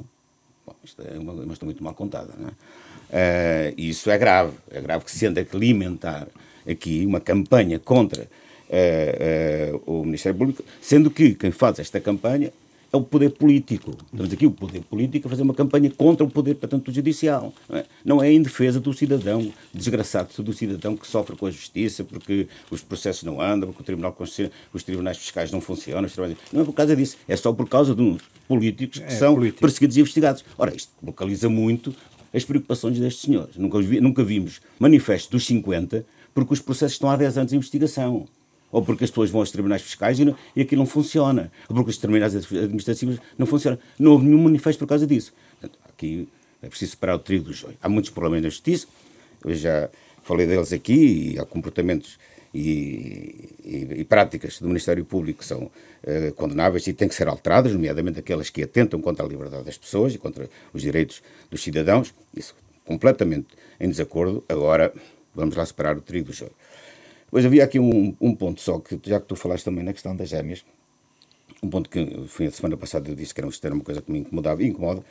[SPEAKER 3] Bom, isto é uma história muito mal contada, não é? E isso é grave que se anda a alimentar aqui uma campanha contra o Ministério Público, sendo que quem faz esta campanha é o poder político. Temos aqui o poder político a fazer uma campanha contra o poder, portanto, judicial. Não é em defesa do cidadão, desgraçado do cidadão que sofre com a justiça porque os processos não andam, porque os tribunais fiscais não funcionam. Não é por causa disso, é só por causa de uns políticos que são perseguidos e investigados. Ora, isto localiza muito as preocupações destes senhores. Nunca vimos manifestos dos 50 porque os processos estão há 10 anos de investigação. Ou porque as pessoas vão aos tribunais fiscais e aquilo não funciona. Ou porque os tribunais administrativos não funcionam. Não houve nenhum manifesto por causa disso. Portanto, aqui é preciso separar o trigo do joio. Há muitos problemas na justiça, eu já falei deles aqui, e há comportamentos e práticas do Ministério Público que são condenáveis e têm que ser alteradas, nomeadamente aquelas que atentam contra a liberdade das pessoas e contra os direitos dos cidadãos. Isso completamente em desacordo. Agora, vamos lá separar o trigo do joio. Pois havia aqui um ponto só, que já que tu falaste também na questão das gêmeas, um ponto que foi a semana passada eu disse que era uma coisa que me incomodava e incomoda,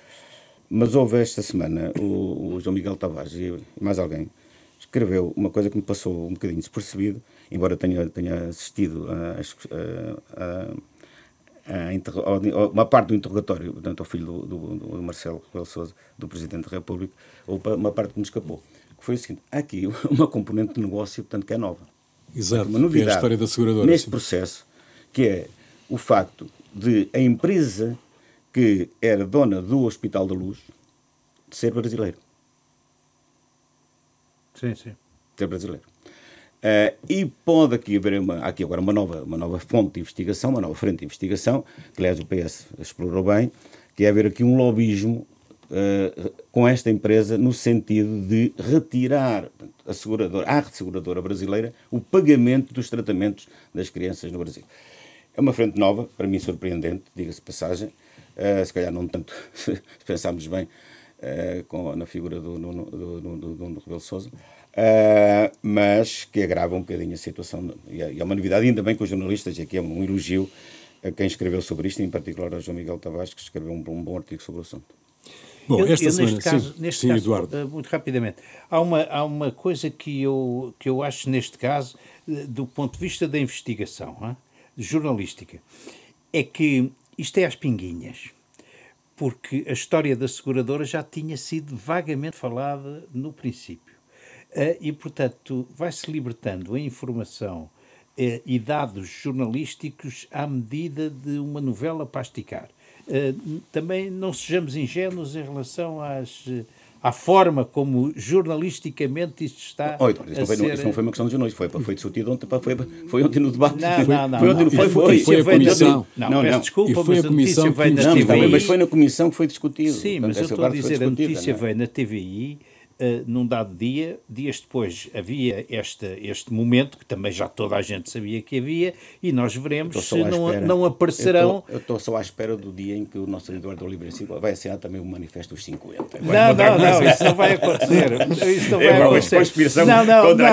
[SPEAKER 3] mas houve esta semana o João Miguel Tavares e mais alguém escreveu uma coisa que me passou um bocadinho despercebido, embora tenha assistido a uma parte do interrogatório, portanto, ao filho do Marcelo Rebelo de Sousa, do Presidente da República, ou uma parte que me escapou, que foi o seguinte: há aqui uma componente de negócio, portanto, que é nova.
[SPEAKER 1] Exato,
[SPEAKER 3] Uma novidade,
[SPEAKER 1] que é a história da seguradora.
[SPEAKER 3] neste processo, que é o facto de a empresa que era dona do Hospital da Luz de ser brasileiro.
[SPEAKER 4] Sim, sim.
[SPEAKER 3] Ser brasileiro. E pode aqui haver aqui agora uma nova fonte de investigação, uma nova frente de investigação, que aliás o PS explorou bem, que é haver aqui um lobismo com esta empresa no sentido de retirar à seguradora brasileira o pagamento dos tratamentos das crianças no Brasil. É uma frente nova, para mim surpreendente, diga-se de passagem, se calhar não tanto, se pensarmos bem, na figura do Nuno Rebelo de Sousa, mas que agrava um bocadinho a situação. E é uma novidade, ainda bem que os jornalistas, e aqui é um elogio a quem escreveu sobre isto, em particular ao João Miguel Tavares, que escreveu um bom artigo sobre o assunto.
[SPEAKER 1] Bom, esta semana,
[SPEAKER 4] neste caso,
[SPEAKER 1] Eduardo.
[SPEAKER 4] muito rapidamente, há uma coisa que eu acho neste caso, do ponto de vista da investigação, jornalística, é que isto é às pinguinhas, porque a história da seguradora já tinha sido vagamente falada no princípio. E, portanto, vai-se libertando a informação e dados jornalísticos à medida de uma novela para esticar. Também não sejamos ingênuos em relação à forma como jornalisticamente isto está
[SPEAKER 3] Isto não foi uma questão de jornalismo, foi discutido ontem, foi ontem no debate.
[SPEAKER 1] Foi a comissão.
[SPEAKER 4] Peço desculpa,
[SPEAKER 1] mas
[SPEAKER 4] a notícia veio na TVI.
[SPEAKER 3] Mas foi na comissão que foi discutido.
[SPEAKER 4] Sim, mas eu estou a dizer, a notícia veio na TVI, num dado dia, dias depois havia este momento, que também já toda a gente sabia que havia, e nós veremos se não aparecerão...
[SPEAKER 3] Eu estou só à espera do dia em que o nosso Eduardo Oliveira Silva vai assinar também o Manifesto dos 50.
[SPEAKER 4] Não, isso não vai acontecer. Isso não vai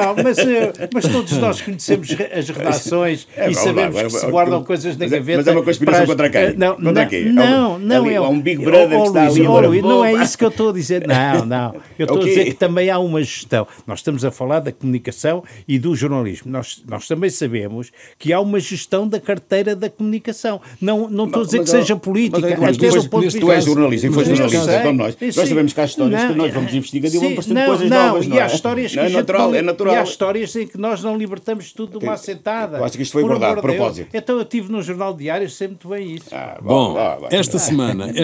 [SPEAKER 4] acontecer. Mas todos nós conhecemos as redações e sabemos que se guardam coisas na gaveta.
[SPEAKER 3] Mas é uma conspiração contra quem? Contra quem?
[SPEAKER 4] Não,
[SPEAKER 3] é um Big Brother que está ali.
[SPEAKER 4] Não é isso que eu estou a dizer. Não. Eu estou a dizer que também há uma gestão. Nós estamos a falar da comunicação e do jornalismo. Nós também sabemos que há uma gestão da carteira da comunicação. Não estou a dizer que seja política.
[SPEAKER 3] Tu és jornalista e foi jornalista como nós. Nós sabemos que há histórias que nós vamos investigar e vão aparecendo coisas novas.
[SPEAKER 4] E há histórias que
[SPEAKER 3] é natural.
[SPEAKER 4] E há histórias em que nós não libertamos tudo de uma assentada.
[SPEAKER 3] Eu acho que isto foi guardado de propósito.
[SPEAKER 4] Então eu estive no Jornal Diário, sei muito bem isso.
[SPEAKER 1] Bom, esta semana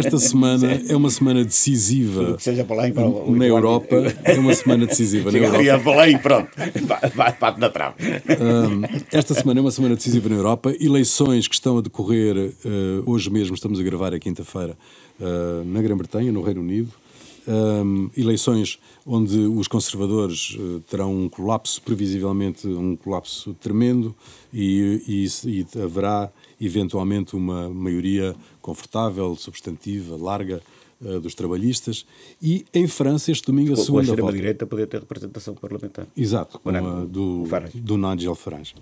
[SPEAKER 1] é uma semana decisiva na Europa. É uma semana decisiva na Europa.
[SPEAKER 3] Chega para lá e pronto, bate na trave.
[SPEAKER 1] Esta semana é uma semana decisiva na Europa. Eleições que estão a decorrer, hoje mesmo, estamos a gravar a quinta-feira, na Grã-Bretanha, no Reino Unido. Eleições onde os conservadores terão um colapso, previsivelmente um colapso tremendo, e haverá eventualmente uma maioria confortável, substantiva, larga, dos trabalhistas. E em França, este domingo, a segunda volta. A
[SPEAKER 3] extrema-direita poder ter representação parlamentar.
[SPEAKER 1] Exato, do Nigel Farage.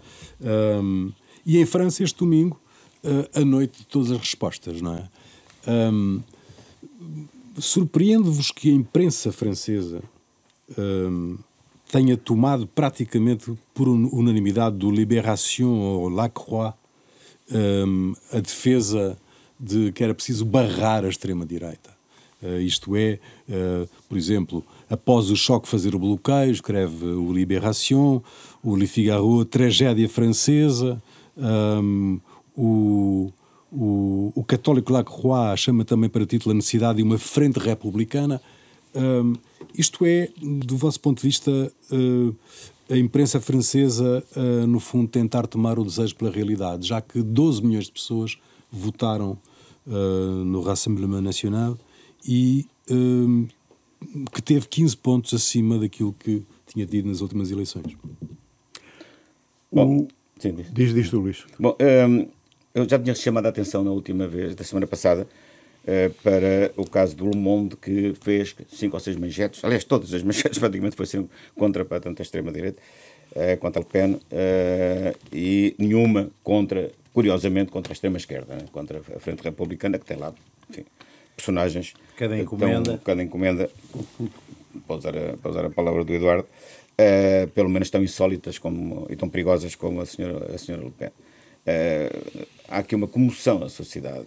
[SPEAKER 1] E em França, este domingo, a noite de todas as respostas, não é? Surpreende-vos que a imprensa francesa tenha tomado praticamente por unanimidade do Libération ou La Croix a defesa de que era preciso barrar a extrema-direita. Isto é, por exemplo, após o choque fazer o bloqueio, escreve o Libération, o Le Figaro, tragédia francesa, o católico Lacroix chama também para título a necessidade de uma frente republicana. Isto é, do vosso ponto de vista, a imprensa francesa, no fundo, tentar tomar o desejo pela realidade, já que 12 milhões de pessoas votaram no Rassemblement National e que teve 15 pontos acima daquilo que tinha tido nas últimas eleições.
[SPEAKER 3] Bom,
[SPEAKER 2] diz tu, Luís.
[SPEAKER 3] Bom, eu já tinha chamado a atenção na última vez, da semana passada, para o caso do Le Monde, que fez 5 ou 6 manchetes, aliás, todas as manchetes praticamente foi sempre contra para tanto a extrema-direita, contra Le Pen, e nenhuma curiosamente, contra a extrema-esquerda, né? Contra a Frente Republicana, que tem lá, enfim, personagens...
[SPEAKER 4] Cada encomenda,
[SPEAKER 3] para usar a palavra do Eduardo, pelo menos tão insólitas e tão perigosas como a senhora Le Pen. Há aqui uma comoção na sociedade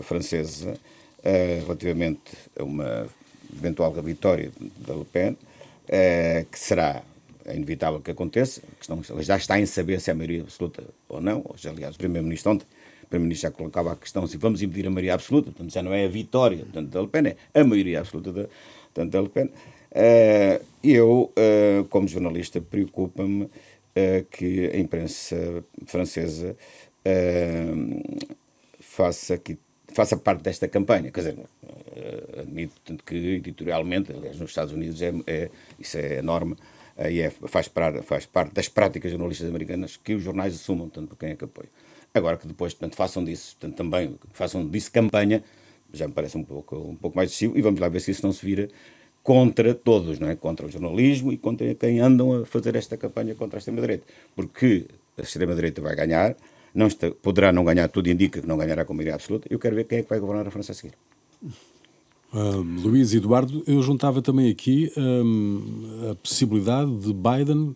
[SPEAKER 3] francesa relativamente a uma eventual vitória da Le Pen, que será inevitável que aconteça. Já está em saber se é a maioria absoluta ou não. Hoje, aliás, o Primeiro-Ministro ontem, o Primeiro-Ministro já colocava a questão se vamos impedir a maioria absoluta, portanto já não é a vitória portanto, da Le Pen, é a maioria absoluta da Le Pen. Eu, como jornalista, preocupa-me que a imprensa francesa faça parte desta campanha. Quer dizer, admito tanto que editorialmente, aliás, nos Estados Unidos isso é norma e faz parte das práticas jornalistas americanas que os jornais assumam, tanto por quem é que apoia. Agora que depois, portanto, façam disso campanha, já me parece um pouco mais excessivo, e vamos lá ver se isso não se vira contra todos, não é? Contra o jornalismo e contra quem andam a fazer esta campanha contra a extrema-direita. Porque a extrema-direita vai ganhar, poderá não ganhar, tudo indica que não ganhará com maioria absoluta. Eu quero ver quem é que vai governar a França a seguir.
[SPEAKER 1] Luís Eduardo, eu juntava também aqui a possibilidade de Biden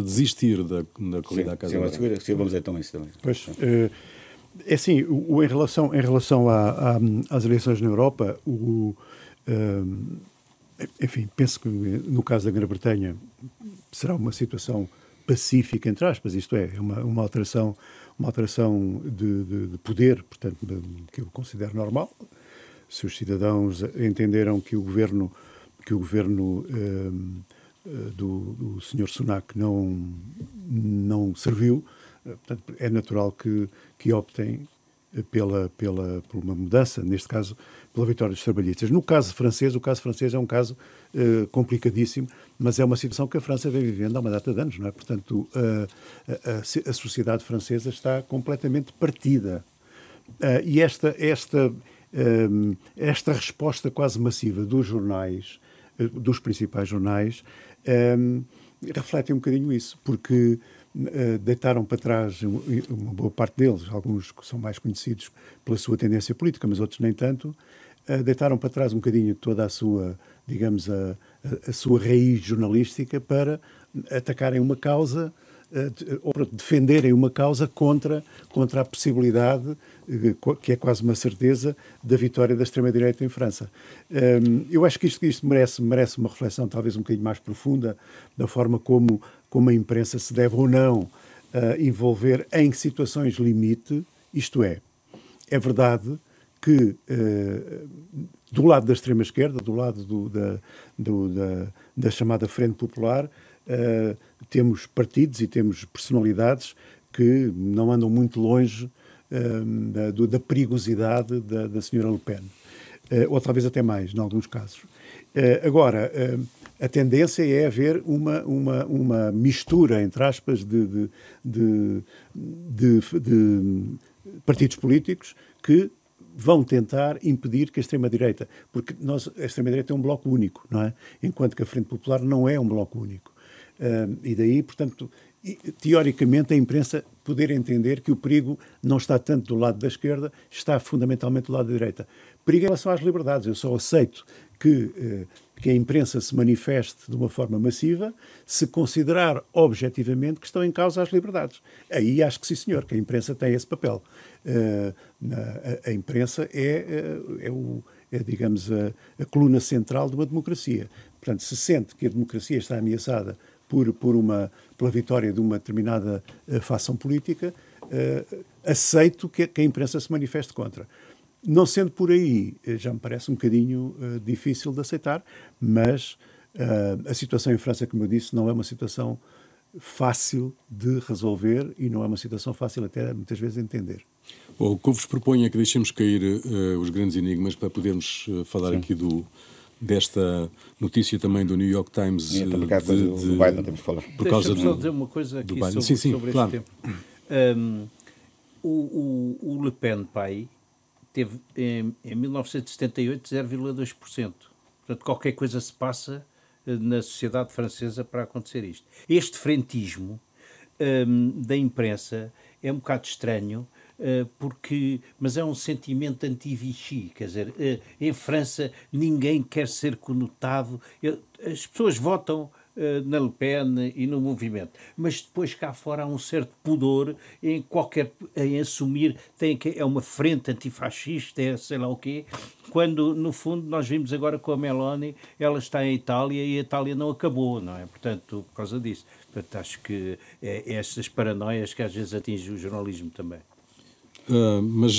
[SPEAKER 1] desistir da corrida à Casa Branca.
[SPEAKER 3] Sim, vamos então a isso também.
[SPEAKER 2] Pois, é assim, em relação às eleições na Europa, enfim, penso que no caso da Grã-Bretanha será uma situação pacífica, entre aspas, isto é, uma alteração de poder, portanto, que eu considero normal. Se os cidadãos entenderam que o governo do Sr. Sunak não serviu, portanto, é natural que optem por uma mudança, neste caso, pela vitória dos trabalhistas. No caso francês é um caso complicadíssimo, mas é uma situação que a França vem vivendo há uma data de anos, não é? Portanto, a sociedade francesa está completamente partida. E esta resposta quase massiva dos jornais, dos principais jornais, reflete um bocadinho isso, porque deitaram para trás uma boa parte deles, alguns que são mais conhecidos pela sua tendência política, mas outros nem tanto, deitaram para trás um bocadinho toda a sua, digamos, a sua raiz jornalística para atacarem uma causa, ou para defenderem uma causa contra a possibilidade, que é quase uma certeza, da vitória da extrema-direita em França. Eu acho que isto merece uma reflexão talvez um bocadinho mais profunda da forma como a imprensa se deve ou não envolver em situações limite, isto é verdade que do lado da extrema-esquerda, do lado da chamada Frente Popular, temos partidos e temos personalidades que não andam muito longe da perigosidade da senhora Le Pen, ou talvez até mais, em alguns casos. Agora, a tendência é haver uma mistura, entre aspas, de partidos políticos que vão tentar impedir que a extrema-direita, porque a extrema-direita é um bloco único, não é? Enquanto que a Frente Popular não é um bloco único. E daí, portanto, teoricamente a imprensa poder entender que o perigo não está tanto do lado da esquerda, está fundamentalmente do lado da direita. Perigo em relação às liberdades. Eu só aceito que a imprensa se manifeste de uma forma massiva se considerar objetivamente que estão em causa as liberdades. Aí acho que sim, senhor, que a imprensa tem esse papel. A imprensa digamos, a coluna central de uma democracia. Portanto, se sente que a democracia está ameaçada pela vitória de uma determinada facção política, aceito que a imprensa se manifeste contra. Não sendo por aí, já me parece um bocadinho difícil de aceitar, mas a situação em França, como eu disse, não é uma situação fácil de resolver e não é uma situação fácil até muitas vezes de entender.
[SPEAKER 1] Bom, o que eu vos proponho é que deixemos cair os grandes enigmas para podermos falar aqui desta notícia também do New York Times.
[SPEAKER 3] Do Biden temos que falar.
[SPEAKER 1] Por causa
[SPEAKER 4] Deixa-me só dizer uma coisa aqui sobre
[SPEAKER 1] claro.
[SPEAKER 4] este tema. O Le Pen pai teve em 1978 0,2%. Portanto, qualquer coisa se passa na sociedade francesa para acontecer isto. Este frentismo da imprensa é um bocado estranho, mas é um sentimento anti-Vichy, quer dizer, em França ninguém quer ser conotado, as pessoas votam na Le Pen e no movimento. Mas depois cá fora há um certo pudor em assumir que é uma frente antifascista, é sei lá o quê, quando no fundo nós vimos agora com a Meloni, ela está em Itália e a Itália não acabou, não é? Portanto, por causa disso. Portanto, acho que é estas paranoias que às vezes atingem o jornalismo também.
[SPEAKER 1] Mas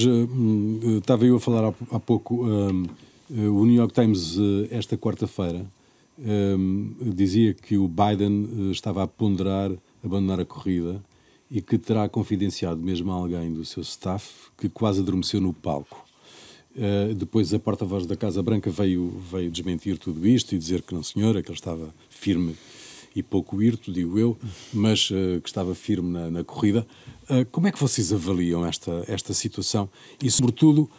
[SPEAKER 1] estava eu a falar há pouco, o New York Times esta quarta-feira dizia que o Biden estava a ponderar abandonar a corrida e que terá confidenciado mesmo a alguém do seu staff que quase adormeceu no palco. Depois a porta-voz da Casa Branca veio desmentir tudo isto e dizer que não, senhora, que ele estava firme e pouco hirto, digo eu, mas que estava firme na corrida. Como é que vocês avaliam esta situação? E, sobretudo,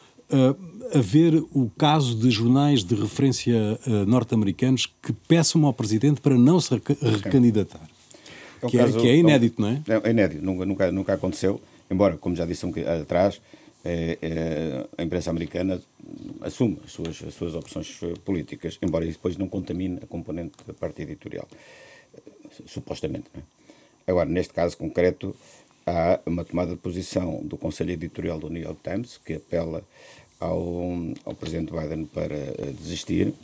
[SPEAKER 1] a ver o caso de jornais de referência norte-americanos que peçam ao Presidente para não se recandidatar. Que é inédito, não é?
[SPEAKER 3] É inédito, nunca aconteceu, embora, como já disse um bocadinho atrás, a imprensa americana assume as suas opções políticas, embora isso depois não contamine a componente da parte editorial. Supostamente, não é? Agora, neste caso concreto, há uma tomada de posição do Conselho Editorial do New York Times que apela ao Presidente Biden para desistir.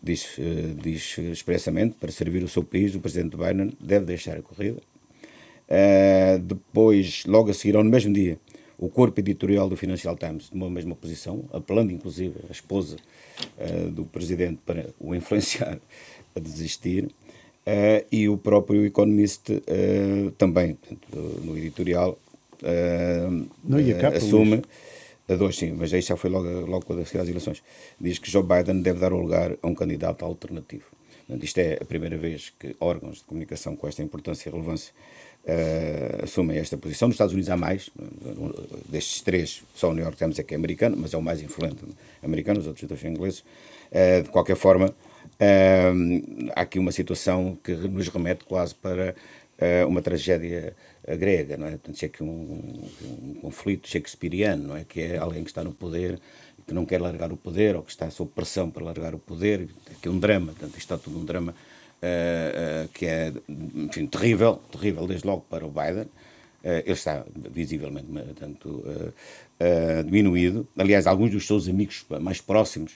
[SPEAKER 3] Diz expressamente, para servir o seu país, o Presidente Biden deve deixar a corrida. Depois, logo a seguir, ou no mesmo dia, o corpo editorial do Financial Times tomou a mesma posição, apelando inclusive a esposa do Presidente para o influenciar a desistir. E o próprio Economist também, portanto, no editorial, assume, dois sim, mas aí já foi logo quando as eleições, diz que Joe Biden deve dar o lugar a um candidato alternativo. Portanto, isto é a primeira vez que órgãos de comunicação com esta importância e relevância assumem esta posição. Nos Estados Unidos há mais, destes três, só o New York Times é que é americano, mas é o mais influente americano, os outros dois são ingleses. De qualquer forma, há aqui uma situação que nos remete quase para uma tragédia grega, não é? Portanto, é aqui um conflito shakespeariano, não é? Que é alguém que está no poder, que não quer largar o poder, ou que está sob pressão para largar o poder. Aqui é um drama, portanto, isto está tudo um drama que é, enfim, terrível desde logo para o Biden. Ele está visivelmente, portanto, diminuído. Aliás, alguns dos seus amigos mais próximos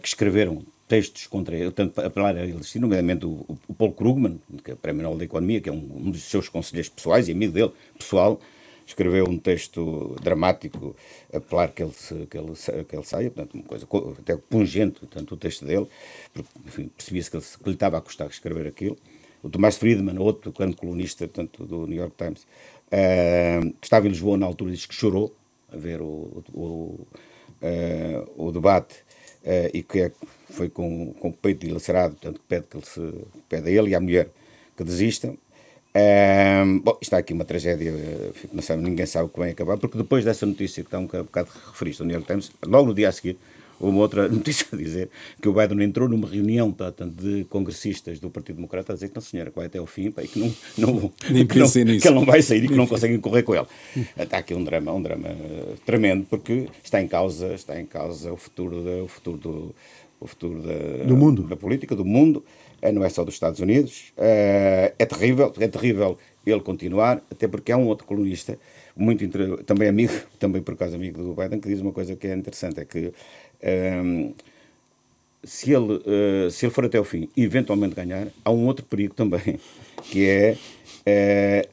[SPEAKER 3] que escreveram textos contra ele, tanto para apelar a ele, nomeadamente o Paul Krugman, que é Prémio Nobel da Economia, que é um dos seus conselheiros pessoais e amigo dele, pessoal, escreveu um texto dramático a apelar que ele saia, portanto, uma coisa até pungente, portanto, o texto dele, porque, enfim, percebia-se que lhe estava a custar escrever aquilo. O Thomas Friedman, outro grande colunista, portanto, do New York Times, estava em Lisboa na altura, diz que chorou a ver o debate, e que foi com o peito dilacerado, portanto, pede a ele e à mulher que desistam. Bom, está aqui uma tragédia, ninguém sabe como vai acabar, porque depois dessa notícia que está um bocado referista ao New York Times, logo no dia a seguir, houve uma outra notícia a dizer que o Biden entrou numa reunião, portanto, de congressista do Partido Democrata a dizer que não, senhora, que vai até ao fim, pá, e que que ele não vai sair e que não conseguem correr com ele. Está aqui um drama tremendo, porque está em causa o futuro
[SPEAKER 2] do mundo,
[SPEAKER 3] da política, do mundo, não é só dos Estados Unidos. É terrível ele continuar, até porque há um outro colunista, também por acaso amigo do Biden, que diz uma coisa que é interessante, é que se ele for até o fim e eventualmente ganhar, há um outro perigo também, que é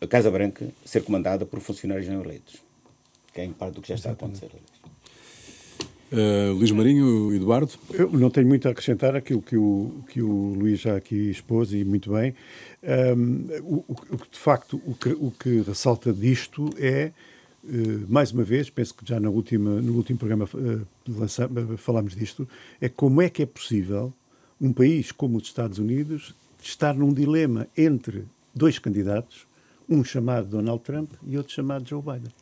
[SPEAKER 3] a Casa Branca ser comandada por funcionários não eleitos, que é em parte do que já está a acontecer.
[SPEAKER 1] Luís Marinho, Eduardo?
[SPEAKER 2] Eu não tenho muito a acrescentar aquilo que o Luís já aqui expôs, e muito bem. De facto, o que ressalta disto é, mais uma vez, penso que já no último programa falámos disto, é como é que é possível um país como os Estados Unidos estar num dilema entre dois candidatos, um chamado Donald Trump e outro chamado Joe Biden.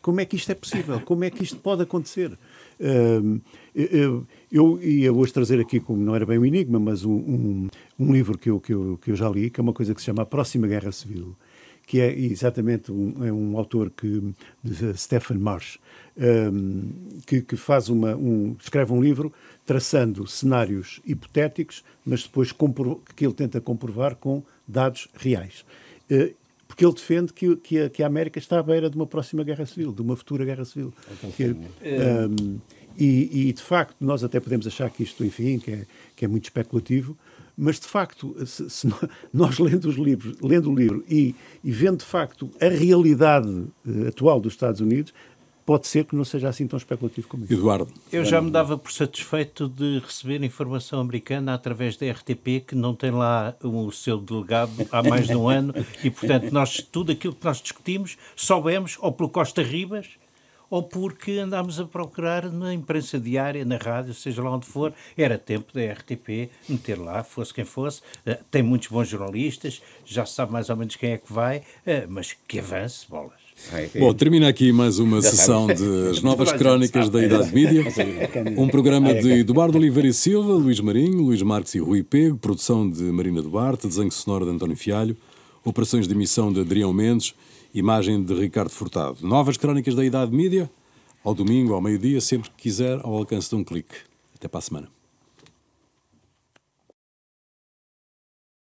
[SPEAKER 2] Como é que isto é possível? Como é que isto pode acontecer? Eu ia hoje trazer aqui, como não era bem um enigma, mas um livro que eu já li, que é uma coisa que se chama A Próxima Guerra Civil, que é exatamente um autor de Stephen Marsh, que faz escreve um livro traçando cenários hipotéticos, mas depois que ele tenta comprovar com dados reais. Porque ele defende que a América está à beira de uma próxima guerra civil, de uma futura guerra civil. E de facto, nós até podemos achar que isto, enfim, que é muito especulativo, mas de facto, se nós lendo o livro e vendo de facto a realidade atual dos Estados Unidos, pode ser que não seja assim tão especulativo como isso.
[SPEAKER 1] Eduardo.
[SPEAKER 4] Eu já me dava por satisfeito de receber informação americana através da RTP, que não tem lá o seu delegado há mais de um ano, e portanto tudo aquilo que nós discutimos soubemos ou pelo Costa Ribas ou porque andámos a procurar na imprensa diária, na rádio, seja lá onde for. Era tempo da RTP meter lá, fosse quem fosse. Tem muitos bons jornalistas, já se sabe mais ou menos quem é que vai, mas que avance, bolas.
[SPEAKER 1] Bom, termina aqui mais uma sessão das novas crónicas da Idade Mídia. Um programa de Eduardo Oliveira e Silva, Luís Marinho, Luís Marques e Rui Pego, produção de Marina Duarte, desenho sonoro de António Fialho, operações de emissão de Adrião Mendes, imagem de Ricardo Furtado. Novas crónicas da Idade Mídia, ao domingo, ao meio-dia, sempre que quiser, ao alcance de um clique. Até para a semana.